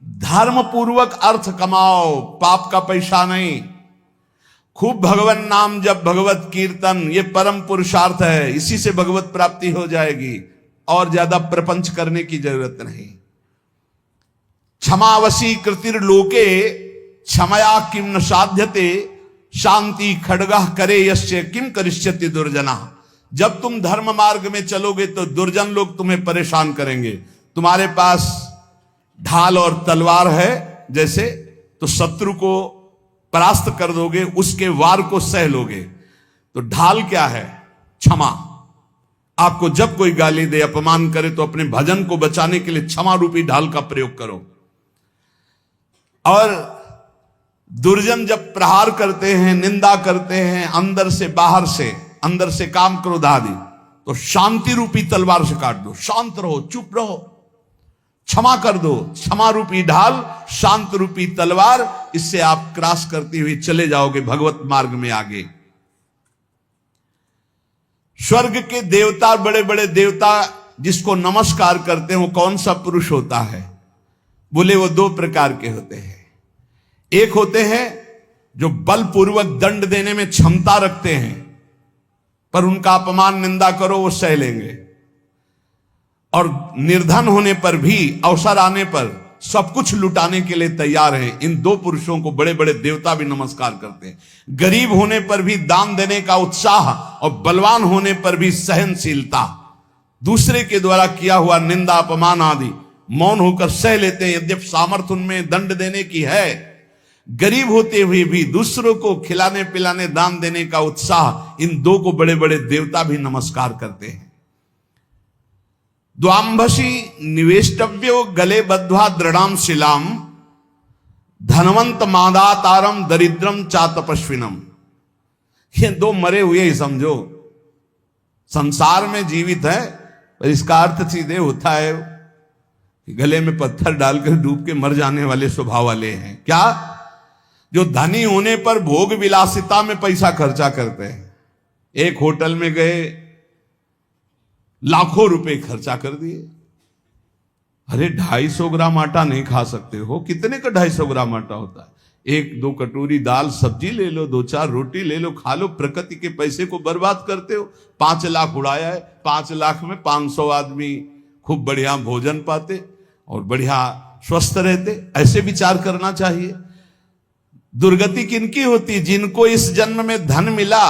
धर्म पूर्वक अर्थ कमाओ, पाप का पैसा नहीं। खूब भगवान नाम जप, भगवत कीर्तन, ये परम पुरुषार्थ है, इसी से भगवत प्राप्ति हो जाएगी। और ज्यादा प्रपंच करने की जरूरत नहीं। क्षमावशी कृतिर्लोके क्षमया किम न साध्यते, शांति खड्गः करे यस्य किम करिष्यति दुर्जना। जब तुम धर्म मार्ग में चलोगे तो दुर्जन लोग तुम्हें परेशान करेंगे। तुम्हारे पास ढाल और तलवार है जैसे, तो शत्रु को परास्त कर दोगे, उसके वार को सह लोगे। तो ढाल क्या है? क्षमा। आपको जब कोई गाली दे, अपमान करे, तो अपने भजन को बचाने के लिए क्षमा रूपी ढाल का प्रयोग करो। और दुर्जन जब प्रहार करते हैं, निंदा करते हैं, अंदर से काम क्रोध आदि, तो शांति रूपी तलवार से काट दो। शांत रहो, चुप रहो, क्षमा कर दो। क्षमा रूपी ढाल, शांत रूपी तलवार, इससे आप क्रॉस करते हुए चले जाओगे भगवत मार्ग में आगे। स्वर्ग के देवता, बड़े बड़े देवता जिसको नमस्कार करते हैं, वो कौन सा पुरुष होता है? बोले वो दो प्रकार के होते हैं। एक होते हैं जो बलपूर्वक दंड देने में क्षमता रखते हैं, पर उनका अपमान निंदा करो वो सह लेंगे, और निर्धन होने पर भी, अवसर आने पर सब कुछ लुटाने के लिए तैयार हैं। इन दो पुरुषों को बड़े बड़े देवता भी नमस्कार करते हैं। गरीब होने पर भी दान देने का उत्साह, और बलवान होने पर भी सहनशीलता। दूसरे के द्वारा किया हुआ निंदा, अपमान आदि मौन होकर सह लेते हैं, यद्यपि सामर्थ्य उनमें दंड देने की है। गरीब होते हुए भी दूसरों को खिलाने पिलाने, दान देने का उत्साह, इन दो को बड़े बड़े देवता भी नमस्कार करते हैं। द्वांभसी निवेष्टव्यो गले बद्ध्वा दृढ़ाम शिलाम, धनवंत मादातारम दरिद्रम चातपस्विनम। ये दो मरे हुए ही समझो, संसार में जीवित है, पर इसका अर्थ सीधे होता है कि गले में पत्थर डालकर डूब के मर जाने वाले स्वभाव वाले हैं। क्या? जो धनी होने पर भोग विलासिता में पैसा खर्चा करते हैं। एक होटल में गए, लाखों रुपए खर्चा कर दिए। अरे 250 ग्राम आटा नहीं खा सकते हो? कितने का 250 ग्राम आटा होता है? 1-2 कटोरी दाल सब्जी ले लो, 2-4 रोटी ले लो, खा लो। प्रकृति के पैसे को बर्बाद करते हो। 5 लाख उड़ाया है, 5 लाख में 500 आदमी खूब बढ़िया भोजन पाते और बढ़िया स्वस्थ रहते। ऐसे विचार करना चाहिए। दुर्गति किनकी होती? जिनको इस जन्म में धन मिला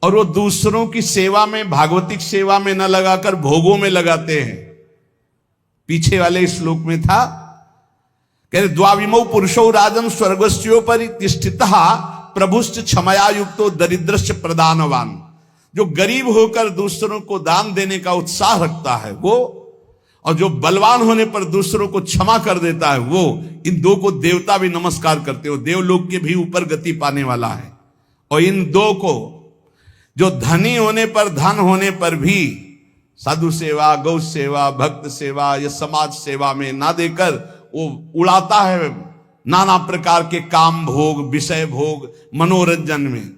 और वो दूसरों की सेवा में, भागवतिक सेवा में न लगाकर भोगों में लगाते हैं। पीछे वाले श्लोक में था, कह रहे द्वाविमौ पुरुषो राजन स्वर्गस्योपरि तिष्ठितः प्रभुश्च क्षमया युक्तो दरिद्रश्च प्रदानवान। जो गरीब होकर दूसरों को दान देने का उत्साह रखता है वो, और जो बलवान होने पर दूसरों को क्षमा कर देता है वो, इन दो को देवता भी नमस्कार करते हो। देवलोक के भी ऊपर गति पाने वाला है। और इन दो को, जो धनी होने पर, धन होने पर भी साधु सेवा, गौ सेवा, भक्त सेवा या समाज सेवा में ना देकर वो उड़ाता है नाना प्रकार के काम भोग, विषय भोग, मनोरंजन में।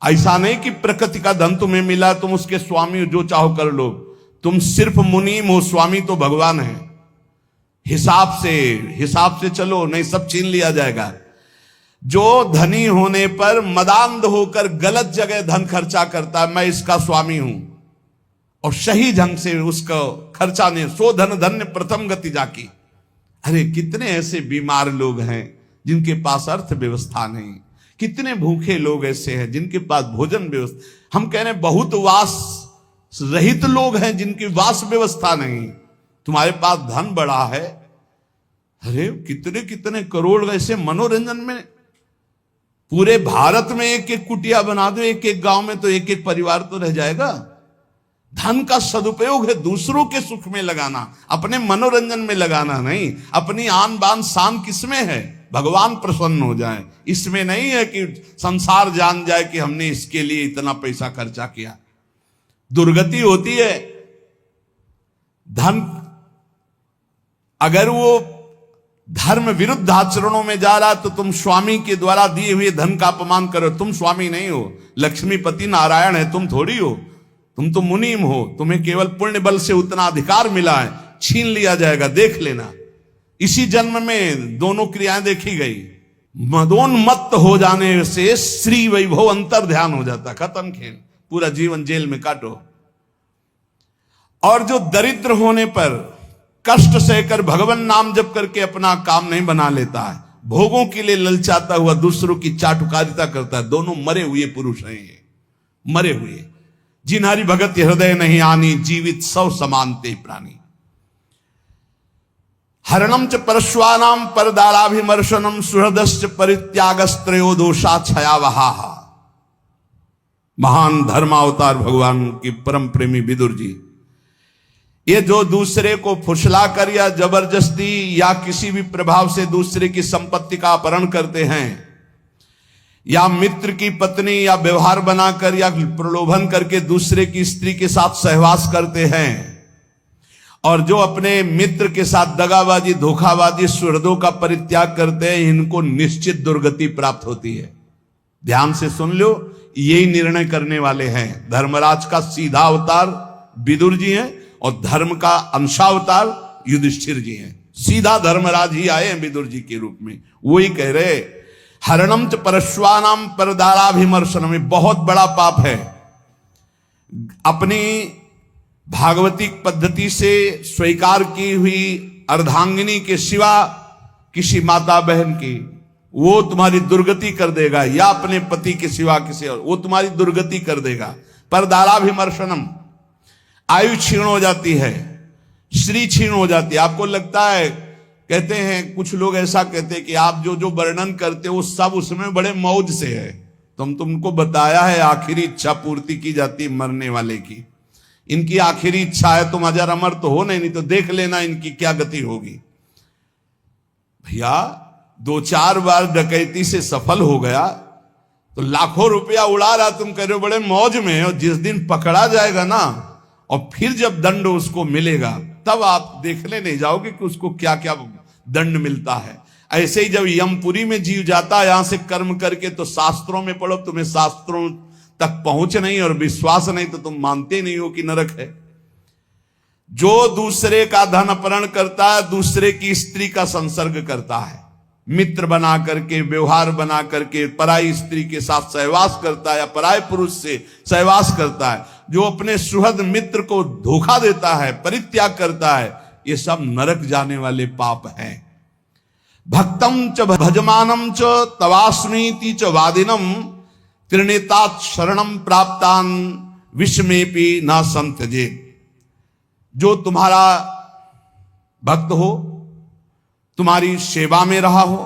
ऐसा नहीं कि प्रकृति का धन तुम्हें मिला, तुम उसके स्वामी हो, जो चाहो कर लो। तुम सिर्फ मुनीम हो, स्वामी तो भगवान है। हिसाब से चलो, नहीं सब छीन लिया जाएगा। जो धनी होने पर मदांध होकर गलत जगह धन खर्चा करता है, मैं इसका स्वामी हूं, और सही ढंग से उसका खर्चा नहीं, सो धन धन्य प्रथम गति जाकी। अरे कितने ऐसे बीमार लोग हैं जिनके पास अर्थ व्यवस्था नहीं। कितने भूखे लोग ऐसे हैं जिनके पास भोजन व्यवस्था, हम कह रहे हैं बहुत वास रहित लोग हैं जिनकी वास व्यवस्था नहीं। तुम्हारे पास धन बड़ा है, अरे कितने कितने करोड़ ऐसे मनोरंजन में। पूरे भारत में एक एक कुटिया बना दो, एक एक गांव में, तो एक एक परिवार तो रह जाएगा। धन का सदुपयोग है दूसरों के सुख में लगाना, अपने मनोरंजन में लगाना नहीं। अपनी आन बान शान किसमें है? भगवान प्रसन्न हो जाए, इसमें नहीं है कि संसार जान जाए कि हमने इसके लिए इतना पैसा खर्चा किया। दुर्गति होती है। धन, अगर वो धर्म विरुद्ध आचरणों में जा रहा, तो तुम स्वामी के द्वारा दिए हुए धन का अपमान करो। तुम स्वामी नहीं हो, लक्ष्मीपति नारायण है, तुम थोड़ी हो। तुम तो मुनीम हो, तुम्हें केवल पुण्य बल से उतना अधिकार मिला है, छीन लिया जाएगा, देख लेना। इसी जन्म में दोनों क्रियाएं देखी गई। मदोन्मत्त हो जाने से श्री वैभव अंतर ध्यान हो जाता, खत्म खेल, पूरा जीवन जेल में काटो। और जो दरिद्र होने पर कष्ट सहकर भगवान नाम जप करके अपना काम नहीं बना लेता है, भोगों के लिए ललचाता हुआ दूसरों की चाटुकारिता करता है, दोनों मरे हुए पुरुष हैं ये, मरे हुए। जिन्हारी भगत हृदय नहीं आनी, जीवित सौ समानते प्राणी। हरणम च परश्वानाम परदाराभिमर्शनम सुहृदश्च परित्यागस्त्रयो दोषा छयावहा। महान धर्मावतार भगवान की परम प्रेमी विदुर जी, ये जो दूसरे को फुसला कर या जबरदस्ती या किसी भी प्रभाव से दूसरे की संपत्ति का अपहरण करते हैं, या मित्र की पत्नी या व्यवहार बनाकर या प्रलोभन करके दूसरे की स्त्री के साथ सहवास करते हैं, और जो अपने मित्र के साथ दगाबाजी धोखाबाजी सुहृदों का परित्याग करते हैं, इनको निश्चित दुर्गति प्राप्त होती है। ध्यान से सुन लो, यही निर्णय करने वाले हैं। धर्मराज का सीधा अवतार विदुर जी हैं और धर्म का अंशावतार युधिष्ठिर जी हैं। सीधा धर्मराज ही आए हैं विदुर जी के रूप में। वही कह रहे, हरणम च परश्वानाम परदाराभिमर्शनम, बहुत बड़ा पाप है अपनी भागवतिक पद्धति से स्वीकार की हुई अर्धांगिनी के सिवा किसी माता बहन की, वो तुम्हारी दुर्गति कर देगा, या अपने पति के सिवा किसी और, वो तुम्हारी दुर्गति कर देगा। परदाराभिमर्शनम, आयु क्षीण हो जाती है, श्री क्षीण हो जाती है। आपको लगता है, कहते हैं कुछ लोग ऐसा कहते हैं कि आप जो जो वर्णन करते हो सब उसमें बड़े मौज से है। तुमको बताया है आखिरी इच्छा पूर्ति की जाती मरने वाले की। इनकी आखिरी इच्छा है तुम अजर अमर तो हो नहीं तो देख लेना इनकी क्या गति होगी। भैया 2-4 बार डकैती से सफल हो गया तो लाखों रुपया उड़ा रहा, तुम कह रहे हो बड़े मौज में, और जिस दिन पकड़ा जाएगा ना और फिर जब दंड उसको मिलेगा तब आप देखने नहीं जाओगे कि उसको क्या क्या दंड मिलता है। ऐसे ही जब यमपुरी में जीव जाता है यहां से कर्म करके, तो शास्त्रों में पढ़ो, तुम्हें शास्त्रों तक पहुंच नहीं और विश्वास नहीं तो तुम मानते नहीं हो कि नरक है। जो दूसरे का धन अपहरण करता है, दूसरे की स्त्री का संसर्ग करता है, मित्र बना करके व्यवहार बना करके पराई स्त्री के साथ सहवास करता है या पराय पुरुष से सहवास करता है, जो अपने सुहृद मित्र को धोखा देता है, परित्याग करता है, ये सब नरक जाने वाले पाप हैं। भक्तम च भजमानम च तवास्मीति च वादिनम त्रिनेतात शरणम प्राप्तान विस्मेपि न संत्यजे। जो तुम्हारा भक्त हो, तुम्हारी सेवा में रहा हो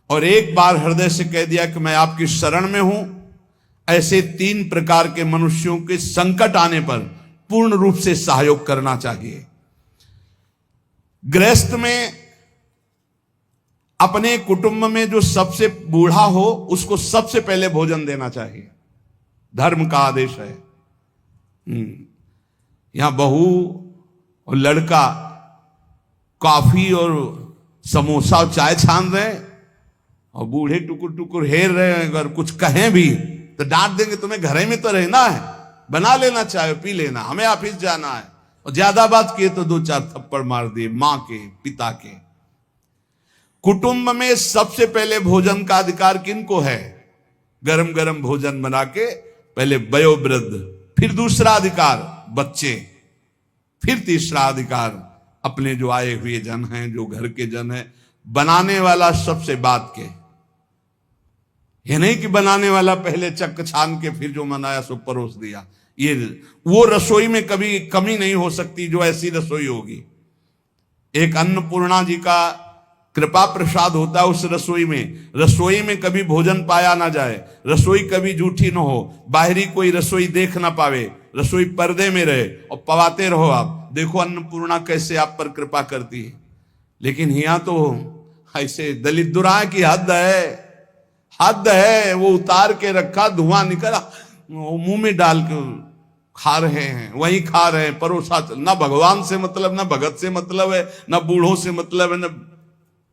और एक बार हृदय से कह दिया कि मैं आपकी शरण में हूं, ऐसे 3 प्रकार के मनुष्यों के संकट आने पर पूर्ण रूप से सहयोग करना चाहिए। गृहस्थ में अपने कुटुंब में जो सबसे बूढ़ा हो उसको सबसे पहले भोजन देना चाहिए, धर्म का आदेश है। यहां बहू और लड़का कॉफी और समोसा और चाय छान रहे और बूढ़े टुकुर टुकुर हेर रहे हैं, अगर कुछ कहें भी तो डांट देंगे, तुम्हें घर में तो रहना है, बना लेना चाय पी लेना, हमें ऑफिस जाना है, और ज्यादा बात किए तो 2-4 थप्पड़ मार दिए मां के पिता के। कुटुंब में सबसे पहले भोजन का अधिकार किनको है? गरम गरम भोजन बना के पहले वयोवृद्ध, फिर दूसरा अधिकार बच्चे, फिर तीसरा अधिकार अपने जो आए हुए जन हैं, जो घर के जन हैं। बनाने वाला सबसे बात के, ये नहीं कि बनाने वाला पहले चक छान के फिर जो मनाया सो परोस दिया। ये वो रसोई में कभी कमी नहीं हो सकती जो ऐसी रसोई होगी। एक अन्नपूर्णा जी का कृपा प्रसाद होता है उस रसोई में। रसोई में कभी भोजन पाया ना जाए, रसोई कभी जूठी ना हो, बाहरी कोई रसोई देख ना पावे, रसोई पर्दे में रहे और पवाते रहो। आप देखो अन्नपूर्णा कैसे आप पर कृपा करती है। लेकिन यहां तो ऐसे दलित दुराए की हद है, हद है। वो उतार के रखा, धुआं निकला, मुंह में डाल के खा रहे हैं, वही खा रहे हैं, परोसा। ना भगवान से मतलब, ना भगत से मतलब है, ना बूढ़ों से मतलब है, ना।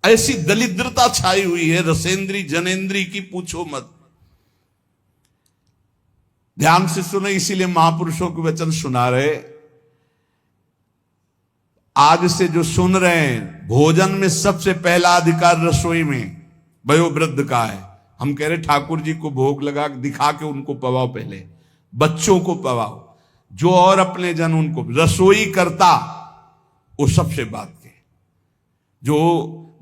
ऐसी दलिद्रता छाई हुई है रसेंद्री जनेन्द्री की, पूछो मत। ध्यान से सुने, इसीलिए महापुरुषों के वचन सुना रहे। आज से जो सुन रहे हैं, भोजन में सबसे पहला अधिकार रसोई में वयोवृद्ध का है। हम कह रहे ठाकुर जी को भोग लगा दिखा के उनको पवाओ, पहले बच्चों को पवाओ, जो और अपने जन उनको। रसोई करता वो सबसे बात के, जो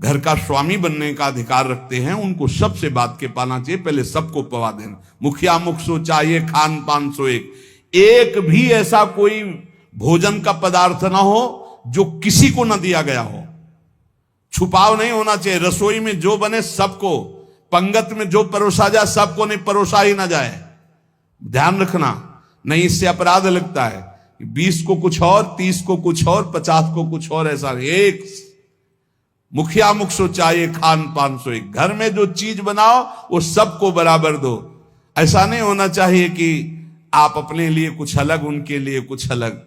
घर का स्वामी बनने का अधिकार रखते हैं उनको सबसे बात के पाना चाहिए, पहले सबको पवा देना। मुखिया मुख सो चाहिए, खान पान सो एक भी ऐसा कोई भोजन का पदार्थ ना हो जो किसी को ना दिया गया हो। छुपाव नहीं होना चाहिए। रसोई में जो बने सबको, पंगत में जो परोसा जाए सबको, नहीं परोसा ही ना जाए। ध्यान रखना, नहीं इससे अपराध लगता है। 20 को कुछ और, 30 को कुछ और, 50 को कुछ और, ऐसा नहीं। एक मुखिया मुख सो चाहिए, खान पान सो एक। घर में जो चीज बनाओ वो सबको बराबर दो। ऐसा नहीं होना चाहिए कि आप अपने लिए कुछ अलग, उनके लिए कुछ अलग।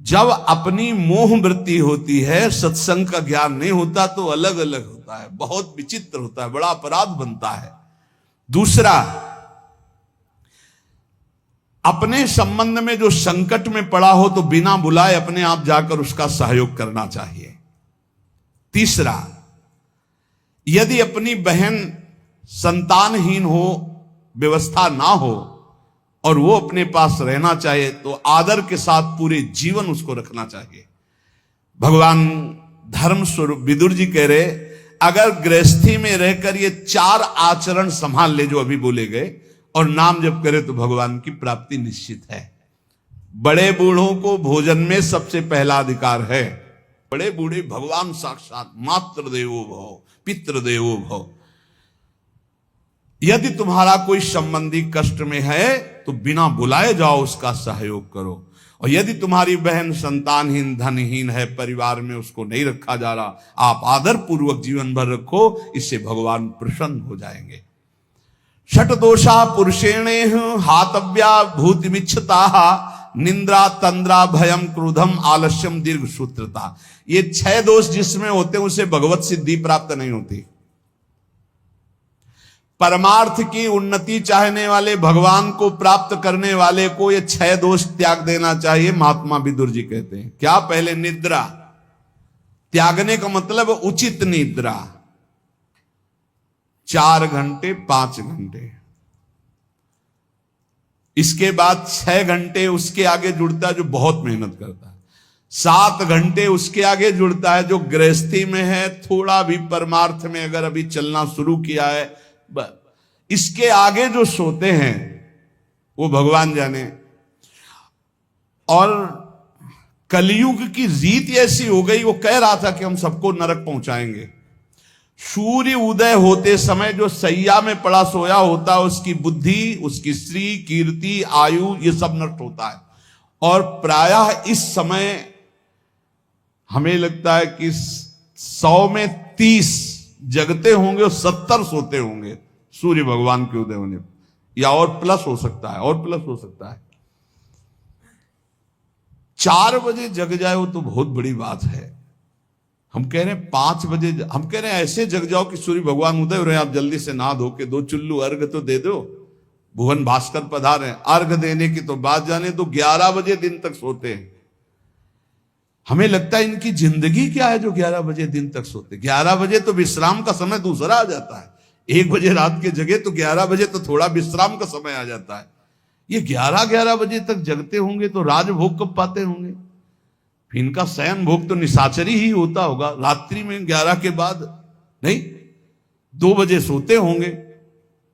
जब अपनी मोह वृत्ति होती है, सत्संग का ज्ञान नहीं होता तो अलग अलग होता है, बहुत विचित्र होता है, बड़ा अपराध बनता है। दूसरा, अपने संबंध में जो संकट में पड़ा हो तो बिना बुलाए अपने आप जाकर उसका सहयोग करना चाहिए। तीसरा, यदि अपनी बहन संतानहीन हो, व्यवस्था ना हो और वो अपने पास रहना चाहे तो आदर के साथ पूरे जीवन उसको रखना चाहिए। भगवान धर्म स्वरूप विदुर जी कह रहे, अगर गृहस्थी में रहकर ये 4 आचरण संभाल ले जो अभी बोले गए और नाम जप करे तो भगवान की प्राप्ति निश्चित है। बड़े बूढ़ों को भोजन में सबसे पहला अधिकार है। बड़े बूढ़े भगवान साक्षात, मातृ देवो भव, पितृ देवो भव। यदि तुम्हारा कोई संबंधी कष्ट में है तो बिना बुलाए जाओ उसका सहयोग करो। और यदि तुम्हारी बहन संतानहीन, धनहीन है, परिवार में उसको नहीं रखा जा रहा, आप आदर पूर्वक जीवन भर रखो, इससे भगवान प्रसन्न हो जाएंगे। षट दोषा पुरुषेणे हातव्या भूति विच्छता, निंद्रा तंद्रा भयम क्रोधम आलस्यम दीर्घ सूत्रता। ये 6 दोष जिसमें होते हैं उसे भगवत सिद्धि प्राप्त नहीं होती। परमार्थ की उन्नति चाहने वाले, भगवान को प्राप्त करने वाले को ये 6 दोष त्याग देना चाहिए। महात्मा विदुर जी कहते हैं क्या? पहले निद्रा त्यागने का मतलब उचित निद्रा, 4 घंटे 5 घंटे। इसके बाद 6 घंटे उसके आगे जुड़ता है जो बहुत मेहनत करता है। 7 घंटे उसके आगे जुड़ता है जो गृहस्थी में है, थोड़ा भी परमार्थ में अगर अभी चलना शुरू किया है। इसके आगे जो सोते हैं वो भगवान जाने। और कलयुग की रीत ऐसी हो गई, वो कह रहा था कि हम सबको नरक पहुंचाएंगे। सूर्य उदय होते समय जो सैया में पड़ा सोया होता है उसकी बुद्धि, उसकी श्री कीर्ति, आयु, ये सब नष्ट होता है। और प्रायः इस समय हमें लगता है कि 100 में 30 जगते होंगे और 70 सोते होंगे सूर्य भगवान के उदय होने, या और प्लस हो सकता है, और प्लस हो सकता है। 4 बजे जग जाए वो तो बहुत बड़ी बात है। हम कह रहे हैं 5 बजे, हम कह रहे हैं ऐसे जग जाओ कि सूर्य भगवान उदय हो रहे हैं, आप जल्दी से नहा धो के 2 चुल्लू अर्घ तो दे दो। भुवन भास्कर पधारे, अर्घ देने की तो बात जाने तो 11 बजे दिन तक सोते हैं। हमें लगता है इनकी जिंदगी क्या है जो 11 बजे दिन तक सोते। 11 बजे तो विश्राम का समय दूसरा आ जाता है। 1 बजे रात के जगे तो 11 बजे तो थोड़ा विश्राम का समय आ जाता है। ये 11 बजे तक जगते होंगे तो राजभोग कब पाते होंगे? फिर इनका शयन भोग तो निशाचरी ही होता होगा रात्रि में 11 के बाद, नहीं 2 बजे सोते होंगे।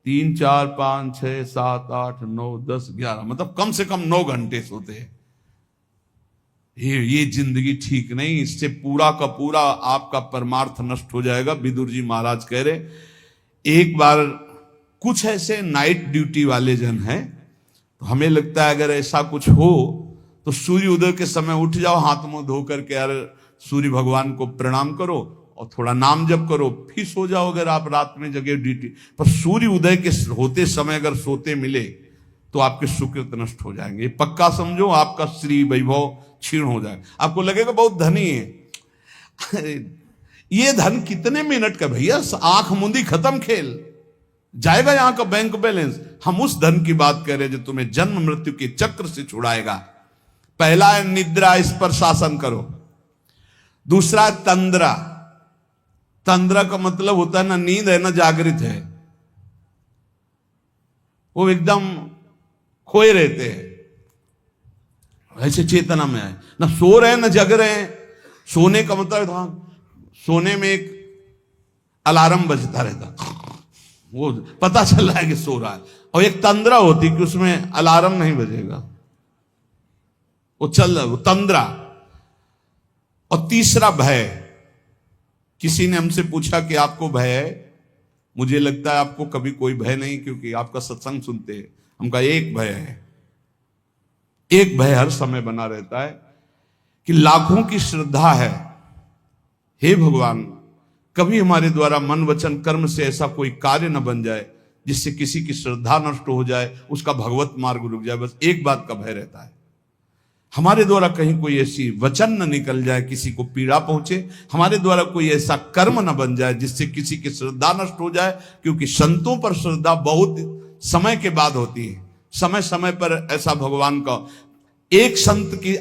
3, 4, 5, 6, 7, 8, 9, 10, 11, मतलब कम से कम 9 घंटे सोते हैं। ये जिंदगी ठीक नहीं, इससे पूरा का पूरा आपका परमार्थ नष्ट हो जाएगा। विदुर जी महाराज कह रहे, एक बार कुछ ऐसे नाइट ड्यूटी वाले जन हैं, तो हमें लगता है अगर ऐसा कुछ हो तो सूर्य उदय के समय उठ जाओ, हाथ मुंह धो करके यार सूर्य भगवान को प्रणाम करो और थोड़ा नाम जप करो, फिर सो जाओ। अगर आप रात में जगे ड्यूटी पर सूर्य उदय के होते समय अगर सोते मिले तो आपके सुकृत नष्ट हो जाएंगे। पक्का समझो, आपका श्री वैभव क्षीण हो जाएगा। आपको लगेगा बहुत धनी है। ये धन कितने मिनट का भैया, आंख मुंदी खत्म खेल जाएगा यहां का बैंक बैलेंस। हम उस धन की बात कर रहे हैं जो तुम्हें जन्म मृत्यु के चक्र से छुड़ाएगा। पहला है निद्रा, इस पर शासन करो। दूसरा है तंद्रा, तंद्रा का मतलब होता है ना नींद है ना जागृत है, वो एकदम खोए रहते हैं, ऐसे चेतना में आए, ना सो रहे हैं ना जग रहे हैं। सोने का मतलब था सोने में एक अलार्म बजता रहता, वो पता चल रहा है कि सो रहा है। और एक तंद्रा होती कि उसमें अलार्म नहीं बजेगा, वो चल रहा, वो तंद्रा। और तीसरा भय, किसी ने हमसे पूछा कि आपको भय है? मुझे लगता है आपको कभी कोई भय नहीं, क्योंकि आपका सत्संग सुनते हैं। हमका एक भय है, एक भय हर समय बना रहता है कि लाखों की श्रद्धा है, हे भगवान कभी हमारे द्वारा मन वचन कर्म से ऐसा कोई कार्य न बन जाए जिससे किसी की श्रद्धा नष्ट हो जाए, उसका भगवत मार्ग रुक जाए। बस एक बात का भय रहता है, हमारे द्वारा कहीं कोई ऐसी वचन न निकल जाए किसी को पीड़ा पहुंचे, हमारे द्वारा कोई ऐसा कर्म न बन जाए जिससे किसी की श्रद्धा नष्ट हो जाए। क्योंकि संतों पर श्रद्धा बहुत समय के बाद होती है, समय समय पर ऐसा भगवान का एक संत की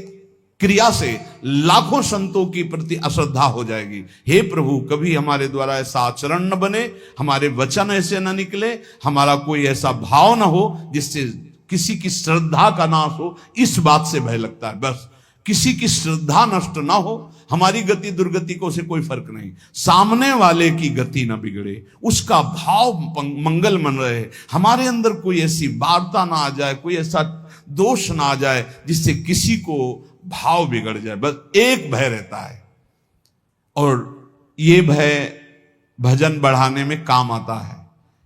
क्रिया से लाखों संतों की प्रति अश्रद्धा हो जाएगी। हे प्रभु कभी हमारे द्वारा ऐसा आचरण न बने, हमारे वचन ऐसे न निकले, हमारा कोई ऐसा भाव न हो जिससे किसी की श्रद्धा का नाश हो। इस बात से भय लगता है, बस किसी की श्रद्धा नष्ट ना हो, हमारी गति दुर्गति को से कोई फर्क नहीं, सामने वाले की गति न बिगड़े, उसका भाव मंगल मन रहे, हमारे अंदर कोई ऐसी वार्ता ना आ जाए, कोई ऐसा दोष ना आ जाए जिससे किसी को भाव बिगड़ जाए। बस एक भय रहता है, और ये भय भजन बढ़ाने में काम आता है।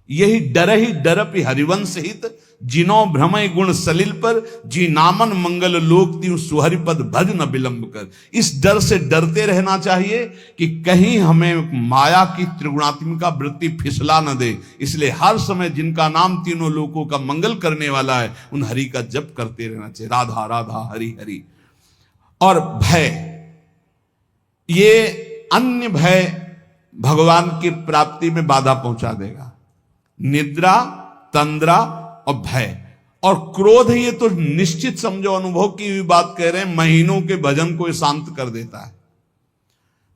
यही डरपि हरिवंश हित, जिनो भ्रमय गुण सलिल पर, जी नामन मंगल लोक त्यू सुहरिपद भज न विलंब कर। इस डर से डरते रहना चाहिए कि कहीं हमें माया की त्रिगुणात्मिका वृत्ति फिसला न दे। इसलिए हर समय जिनका नाम तीनों लोकों का मंगल करने वाला है, उन हरि का जप करते रहना चाहिए, राधा राधा हरि हरि। और भय, ये अन्य भय भगवान की प्राप्ति में बाधा पहुंचा देगा। निद्रा, तंद्रा और भय और क्रोध, ये तो निश्चित समझो, अनुभव की भी बात कह रहे हैं, महीनों के भजन को शांत कर देता है।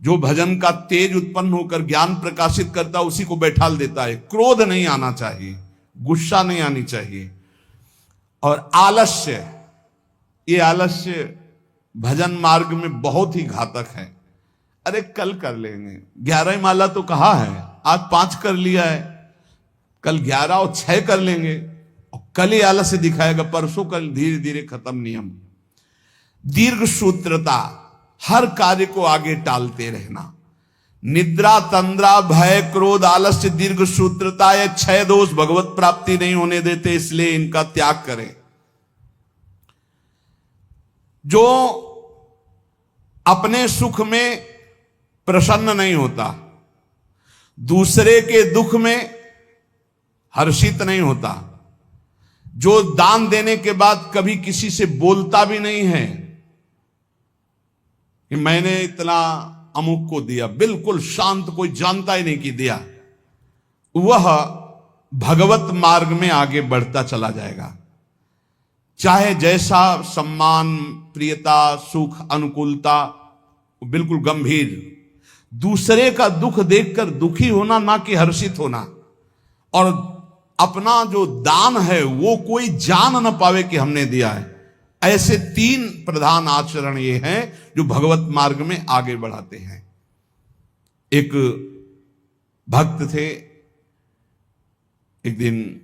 जो भजन का तेज उत्पन्न होकर ज्ञान प्रकाशित करता है उसी को बैठाल देता है। क्रोध नहीं आना चाहिए, गुस्सा नहीं आनी चाहिए। और आलस्य, ये आलस्य भजन मार्ग में बहुत ही घातक है। अरे कल कर लेंगे, 11 माला तो कहा है, आज 5 कर लिया है, कल 11 और 6 कर लेंगे, और कल ही आलस्य दिखाएगा, परसों कल धीरे धीरे खत्म नियम। दीर्घ सूत्रता, हर कार्य को आगे टालते रहना। निद्रा, तंद्रा, भय, क्रोध, आलस्य, दीर्घ सूत्रता, ये 6 दोष भगवत प्राप्ति नहीं होने देते, इसलिए इनका त्याग करें। जो अपने सुख में प्रसन्न नहीं होता, दूसरे के दुख में हर्षित नहीं होता, जो दान देने के बाद कभी किसी से बोलता भी नहीं है कि मैंने इतना अमुक को दिया, बिल्कुल शांत, कोई जानता ही नहीं कि दिया, वह भगवत मार्ग में आगे बढ़ता चला जाएगा। चाहे जैसा सम्मान, प्रियता, सुख, अनुकूलता, बिल्कुल गंभीर। दूसरे का दुख देखकर दुखी होना, ना कि हर्षित होना। और अपना जो दान है वो कोई जान न पावे कि हमने दिया है। ऐसे 3 प्रधान आचरण ये हैं जो भगवत मार्ग में आगे बढ़ाते हैं। एक भक्त थे, एक दिन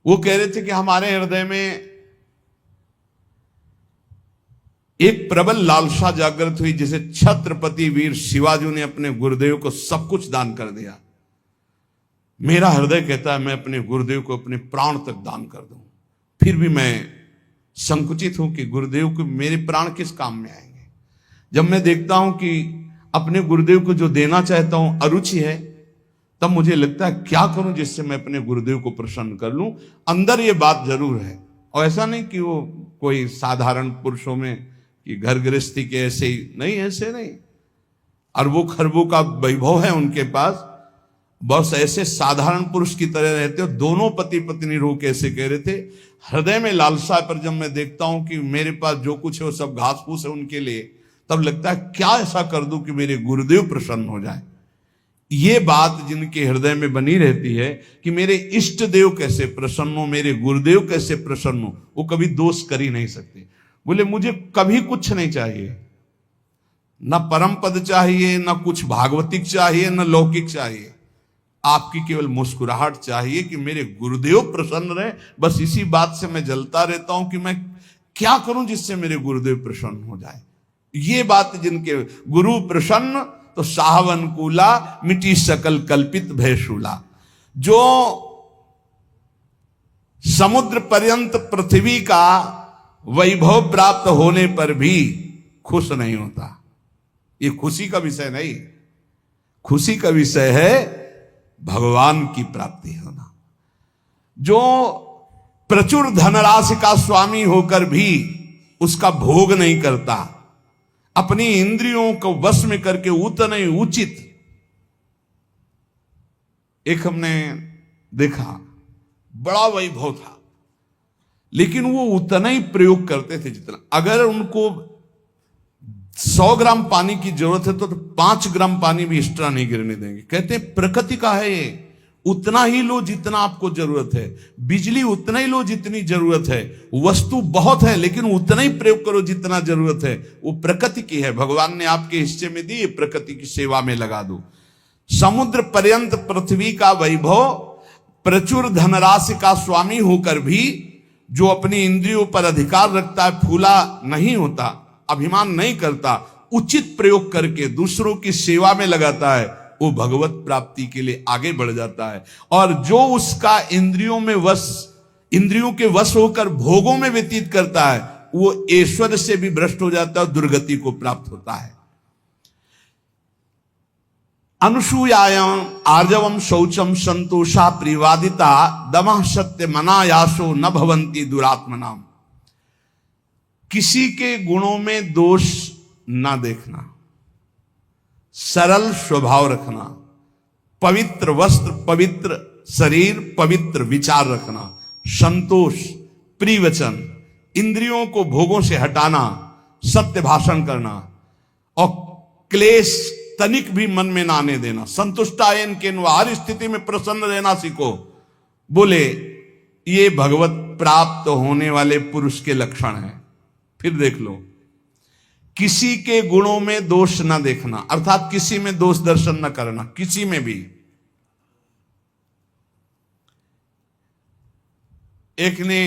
वो कह रहे थे कि हमारे हृदय में एक प्रबल लालसा जागृत हुई, जिसे छत्रपति वीर शिवाजी ने अपने गुरुदेव को सब कुछ दान कर दिया। मेरा हृदय कहता है मैं अपने गुरुदेव को अपने प्राण तक दान कर दूं, फिर भी मैं संकुचित हूं कि गुरुदेव को मेरे प्राण किस काम में आएंगे। जब मैं देखता हूं कि अपने गुरुदेव को जो देना चाहता हूं अरुचि है, तब मुझे लगता है क्या करूं जिससे मैं अपने गुरुदेव को प्रसन्न कर लूं। अंदर ये बात जरूर है, और ऐसा नहीं कि वो कोई साधारण पुरुषों में कि घर गृहस्थी के ऐसे ही नहीं, ऐसे नहीं, अरबों खरबों का वैभव है उनके पास, बस ऐसे साधारण पुरुष की तरह रहते हो। दोनों पति पत्नी रो के ऐसे कह रहे थे, हृदय में लालसा पर जब मैं देखता हूं कि मेरे पास जो कुछ है वो सब घास फूस है उनके लिए, तब लगता है क्या ऐसा कर दूं कि मेरे गुरुदेव प्रसन्न हो जाए। ये बात जिनके हृदय में बनी रहती है कि मेरे इष्ट देव कैसे प्रसन्न हो, मेरे गुरुदेव कैसे प्रसन्न हो, वो कभी दोष कर ही नहीं सकते। बोले मुझे कभी कुछ नहीं चाहिए, न परम पद चाहिए, न कुछ भागवतिक चाहिए, न लौकिक चाहिए, आपकी केवल मुस्कुराहट चाहिए कि मेरे गुरुदेव प्रसन्न रहे। बस इसी बात से मैं जलता रहता हूं कि मैं क्या करूं जिससे मेरे गुरुदेव प्रसन्न हो जाए। ये बात जिनके गुरु प्रसन्न तो साहवन कूला मिटी सकल कल्पित भयशूला। जो समुद्र पर्यंत पृथ्वी का वैभव प्राप्त होने पर भी खुश नहीं होता, ये खुशी का विषय नहीं। खुशी का विषय है भगवान की प्राप्ति होना। जो प्रचुर धनराशि का स्वामी होकर भी उसका भोग नहीं करता, अपनी इंद्रियों को वश में करके उतना ही उचित। एक हमने देखा बड़ा वैभव था, लेकिन वो उतना ही प्रयोग करते थे जितना, अगर उनको 100 ग्राम पानी की जरूरत है तो 5 ग्राम पानी भी एक्स्ट्रा नहीं गिरने देंगे। कहते हैं प्रकृति का है ये, उतना ही लो जितना आपको जरूरत है, बिजली उतना ही लो जितनी जरूरत है, वस्तु बहुत है लेकिन उतना ही प्रयोग करो जितना जरूरत है। वो प्रकृति की है, भगवान ने आपके हिस्से में दी, प्रकृति की सेवा में लगा दो। समुद्र पर्यंत पृथ्वी का वैभव, प्रचुर धनराशि का स्वामी होकर भी जो अपनी इंद्रियों पर अधिकार रखता है, फूला नहीं होता, अभिमान नहीं करता, उचित प्रयोग करके दूसरों की सेवा में लगाता है, वो भगवत प्राप्ति के लिए आगे बढ़ जाता है। और जो उसका इंद्रियों के वश होकर भोगों में व्यतीत करता है, वो ऐश्वर्य से भी भ्रष्ट हो जाता है और दुर्गति को प्राप्त होता है। अनुसूयायाम आर्जवम शौचम संतोषा प्रिवादिता दमः सत्य मनायासो न भवंती दुरात्मनाम। किसी के गुणों में दोष ना देखना, सरल स्वभाव रखना, पवित्र वस्त्र, पवित्र शरीर, पवित्र विचार रखना, संतोष, प्रिय वचन, इंद्रियों को भोगों से हटाना, सत्य भाषण करना और क्लेश तनिक भी मन में ना आने देना। संतुष्टायन के हर स्थिति में प्रसन्न रहना सीखो। बोले ये भगवत प्राप्त होने वाले पुरुष के लक्षण हैं। फिर देख लो, किसी के गुणों में दोष ना देखना, अर्थात किसी में दोष दर्शन न करना, किसी में भी। एक ने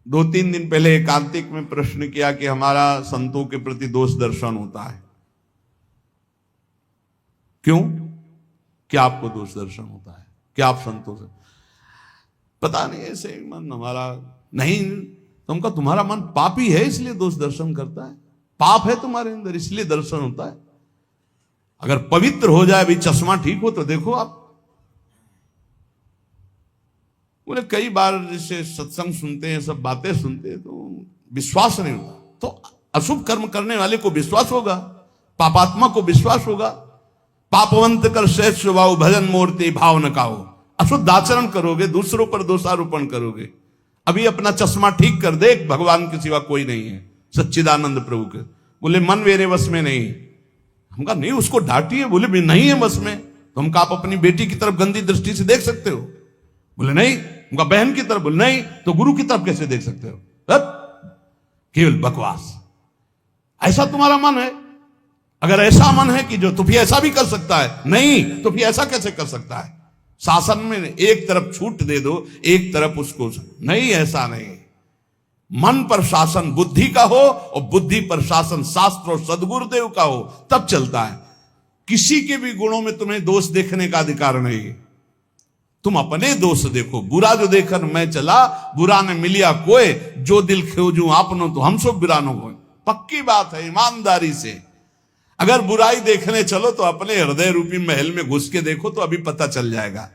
2-3 दिन पहले एकांतिक में प्रश्न किया कि हमारा संतों के प्रति दोष दर्शन होता है, क्यों? क्या आपको दोष दर्शन होता है? क्या आप संतों से? पता नहीं, ऐसे मन हमारा नहीं। तुमका तुम्हारा मन पापी है इसलिए दोष दर्शन करता है, पाप है तुम्हारे अंदर इसलिए दर्शन होता है। अगर पवित्र हो जाए, भी चश्मा ठीक हो तो देखो आप। बोले कई बार जैसे सत्संग सुनते हैं, सब बातें सुनते हैं तो विश्वास नहीं होता। तो अशुभ कर्म करने वाले को विश्वास होगा, पापात्मा को विश्वास होगा। पापवंत कर श्रेष्ठ स्वभाव भजन मूर्ति भाव न काओ। अशुद्ध आचरण करोगे, दूसरों पर दोषारोपण करोगे। अभी अपना चश्मा ठीक कर दे, भगवान के सिवा कोई नहीं है, सच्चिदानंद प्रभु के। बोले मन मेरे वश में नहीं। हम कहा नहीं, उसको डांटिए। बोले भी नहीं है वश में, तो हम कहा आप अपनी बेटी की तरफ गंदी दृष्टि से देख सकते हो? बोले नहीं। उनका बहन की तरफ? बोले नहीं। तो गुरु की तरफ कैसे देख सकते हो? केवल बकवास। ऐसा तुम्हारा मन है? अगर ऐसा मन है कि जो तो फिर ऐसा भी कर सकता है, नहीं तो फिर ऐसा कैसे कर सकता है? शासन में एक तरफ छूट दे दो, एक तरफ उसको नहीं, ऐसा नहीं। मन पर शासन बुद्धि का हो और बुद्धि पर शासन शास्त्र और सदगुरुदेव का हो, तब चलता है। किसी के भी गुणों में तुम्हें दोष देखने का अधिकार नहीं। तुम अपने दोष देखो। बुरा जो देखकर मैं चला, बुरा ने मिलिया कोई, जो दिल खोजूं आपनो तो हम सब बिरानो हो। पक्की बात है, ईमानदारी से। अगर बुराई देखने चलो तो अपने हृदय रूपी महल में घुस के देखो तो अभी पता चल जाएगा।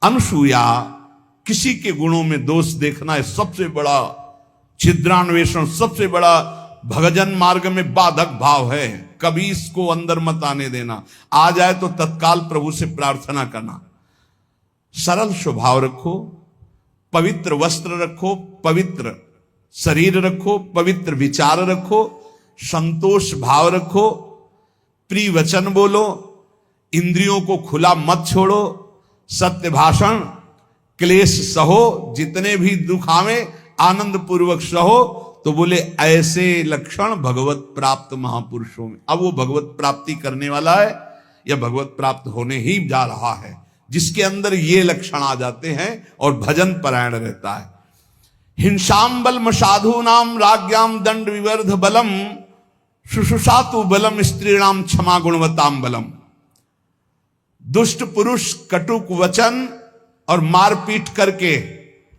अनसूया, किसी के गुणों में दोष देखना है सबसे बड़ा छिद्रान्वेषण, सबसे बड़ा भगजन मार्ग में बाधक भाव है। कभी इसको अंदर मत आने देना। आ जाए तो तत्काल प्रभु से प्रार्थना करना। सरल स्वभाव रखो, पवित्र वस्त्र रखो, पवित्र शरीर रखो, पवित्र विचार रखो, संतोष भाव रखो, प्रिय वचन बोलो, इंद्रियों को खुला मत छोड़ो, सत्य भाषण, क्लेश सहो, जितने भी दुख आवे आनंद पूर्वक सहो। तो बोले ऐसे लक्षण भगवत प्राप्त महापुरुषों में। अब वो भगवत प्राप्ति करने वाला है या भगवत प्राप्त होने ही जा रहा है, जिसके अंदर ये लक्षण आ जाते हैं और भजन परायण रहता है। हिंसाम बलम साधु नाम राज्ञाम दंड विवर्ध बलम शुशुषातु बलम स्त्रीणाम क्षमा गुणवताम बलम। दुष्ट पुरुष कटुक वचन और मारपीट करके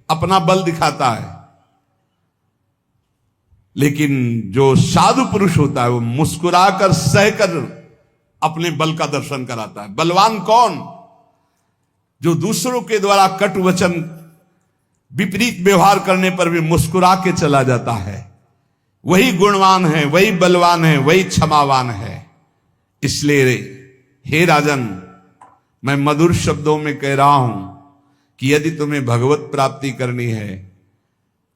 अपना बल दिखाता है, लेकिन जो साधु पुरुष होता है वो मुस्कुराकर सहकर अपने बल का दर्शन कराता है। बलवान कौन? जो दूसरों के द्वारा कटु वचन विपरीत व्यवहार करने पर भी मुस्कुरा के चला जाता है, वही गुणवान है, वही बलवान है, वही क्षमावान है। इसलिए हे राजन, मैं मधुर शब्दों में कह रहा हूं कि यदि तुम्हें भगवत प्राप्ति करनी है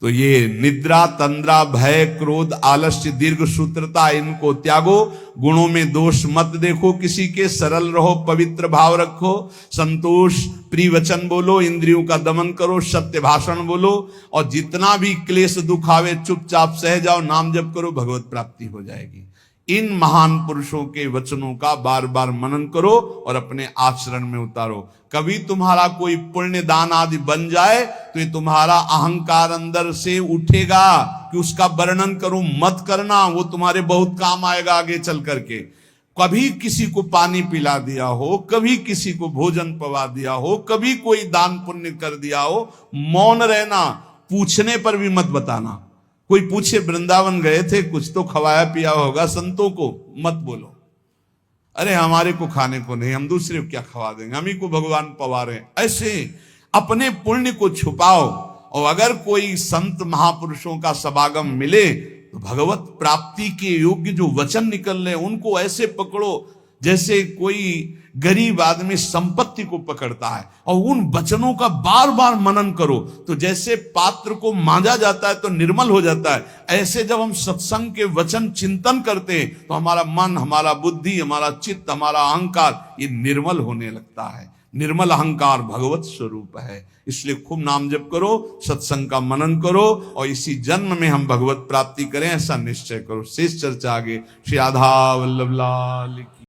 तो ये निद्रा, तंद्रा, भय, क्रोध, आलस्य, दीर्घ सूत्रता, इनको त्यागो। गुणों में दोष मत देखो किसी के, सरल रहो, पवित्र भाव रखो, संतोष, प्रिय वचन बोलो, इंद्रियों का दमन करो, सत्य भाषण बोलो, और जितना भी क्लेश दुख आवे चुपचाप सह जाओ, नाम जप करो, भगवत प्राप्ति हो जाएगी। इन महान पुरुषों के वचनों का बार बार मनन करो और अपने आचरण में उतारो। कभी तुम्हारा कोई पुण्य दान आदि बन जाए तो ये तुम्हारा अहंकार अंदर से उठेगा कि उसका वर्णन करूं, मत करना, वो तुम्हारे बहुत काम आएगा आगे चल करके। कभी किसी को पानी पिला दिया हो, कभी किसी को भोजन पवा दिया हो, कभी कोई दान पुण्य कर दिया हो, मौन रहना, पूछने पर भी मत बताना। कोई पूछे वृंदावन गए थे, कुछ तो खवाया पिया होगा संतों को, मत बोलो अरे हमारे को खाने को नहीं, हम दूसरे को क्या खवा देंगे, हम ही को भगवान पवा रहे हैं। ऐसे अपने पुण्य को छुपाओ। और अगर कोई संत महापुरुषों का समागम मिले तो भगवत प्राप्ति के योग्य जो वचन निकल रहे उनको ऐसे पकड़ो जैसे कोई गरीब आदमी संपत्ति को पकड़ता है, और उन वचनों का बार बार मनन करो। तो जैसे पात्र को मांजा जाता है तो निर्मल हो जाता है, ऐसे जब हम सत्संग के वचन चिंतन करते हैं तो हमारा मन, हमारा बुद्धि, हमारा चित्त, हमारा अहंकार ये निर्मल होने लगता है। निर्मल अहंकार भगवत स्वरूप है। इसलिए खूब नाम जप करो, सत्संग का मनन करो, और इसी जन्म में हम भगवत प्राप्ति करें ऐसा निश्चय करो। शेष चर्चा आगे। श्री राधा वल्लभ लाल की।